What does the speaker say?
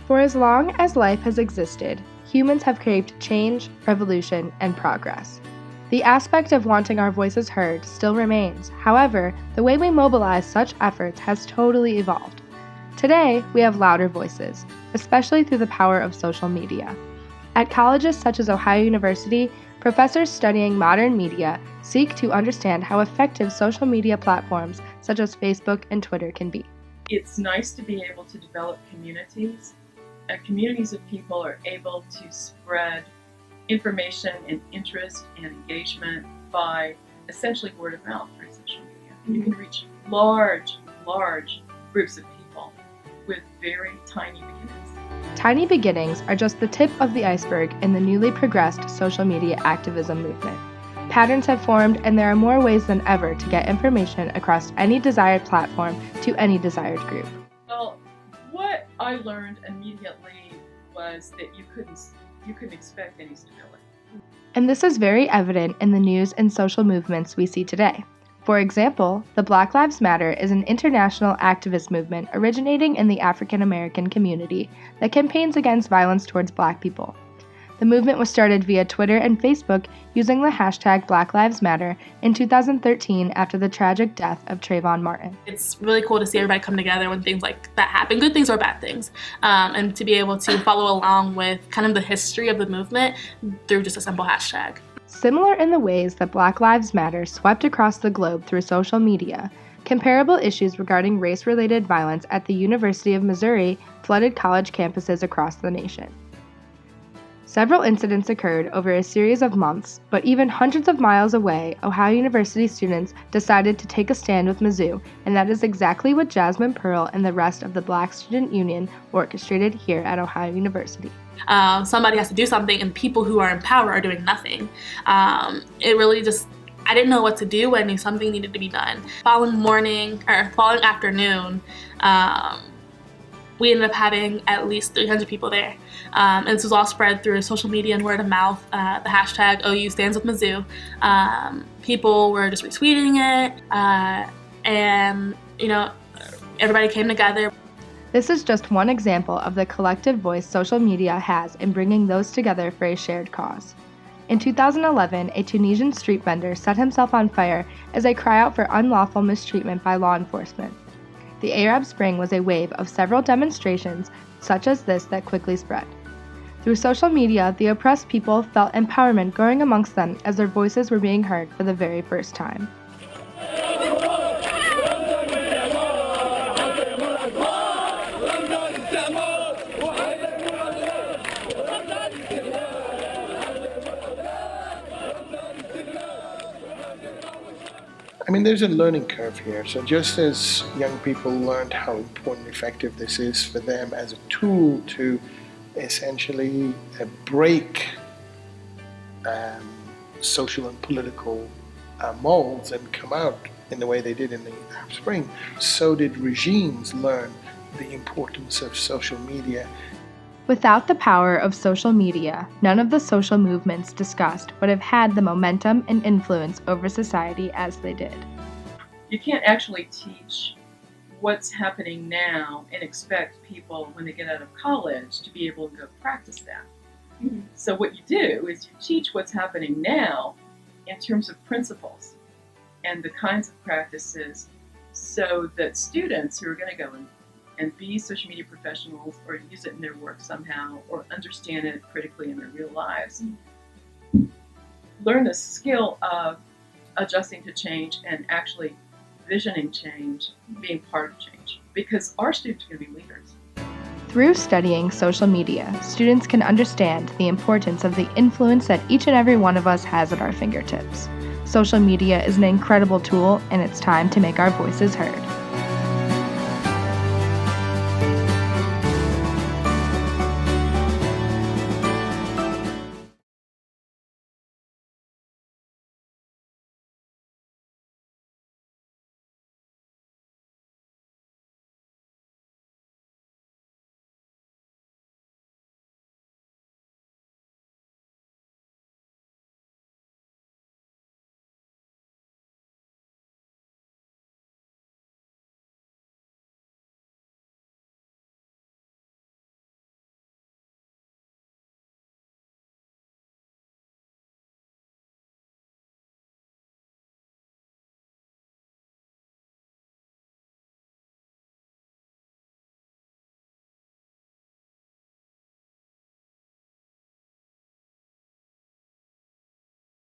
For as long as life has existed, humans have craved change, revolution, and progress. The aspect of wanting our voices heard still remains. However, the way we mobilize such efforts has totally evolved. Today, we have louder voices, especially through the power of social media. At colleges such as Ohio University, professors studying modern media seek to understand how effective social media platforms such as Facebook and Twitter can be. It's nice to be able to develop communities. Communities of people are able to spread information and interest and engagement by essentially word of mouth through social media. You can reach large groups of people with very tiny beginnings. Tiny beginnings are just the tip of the iceberg in the newly progressed social media activism movement. Patterns have formed, and there are more ways than ever to get information across any desired platform to any desired group. Well, what I learned immediately was that you couldn't expect any stability. And this is very evident in the news and social movements we see today. For example, the Black Lives Matter is an international activist movement originating in the African American community that campaigns against violence towards Black people. The movement was started via Twitter and Facebook using the hashtag Black Lives Matter in 2013 after the tragic death of Trayvon Martin. It's really cool to see everybody come together when things like that happen, good things or bad things, and to be able to follow along with kind of the history of the movement through just a simple hashtag. Similar in the ways that Black Lives Matter swept across the globe through social media, comparable issues regarding race-related violence at the University of Missouri flooded college campuses across the nation. Several incidents occurred over a series of months, but even hundreds of miles away, Ohio University students decided to take a stand with Mizzou, and that is exactly what Jasmine Pearl and the rest of the Black Student Union orchestrated here at Ohio University. Somebody has to do something, and people who are in power are doing nothing. It really just, I didn't know what to do. I knew something needed to be done. Following afternoon, we ended up having at least 300 people there. And this was all spread through social media and word of mouth, the hashtag OU stands with Mizzou. People were just retweeting it, and everybody came together. This is just one example of the collective voice social media has in bringing those together for a shared cause. In 2011, a Tunisian street vendor set himself on fire as a cry out for unlawful mistreatment by law enforcement. The Arab Spring was a wave of several demonstrations such as this that quickly spread. Through social media, the oppressed people felt empowerment growing amongst them as their voices were being heard for the very first time. There's a learning curve here. So just as young people learned how important and effective this is for them as a tool to essentially break social and political molds and come out in the way they did in the Arab Spring, so did regimes learn the importance of social media. Without the power of social media, none of the social movements discussed would have had the momentum and influence over society as they did. You can't actually teach what's happening now and expect people, when they get out of college, to be able to go practice that. Mm-hmm. So what you do is you teach what's happening now in terms of principles and the kinds of practices, so that students who are going to go and be social media professionals or use it in their work somehow or understand it critically in their real lives, learn the skill of adjusting to change and actually visioning change, being part of change, because our students are going to be leaders. Through studying social media, students can understand the importance of the influence that each and every one of us has at our fingertips. Social media is an incredible tool, and it's time to make our voices heard.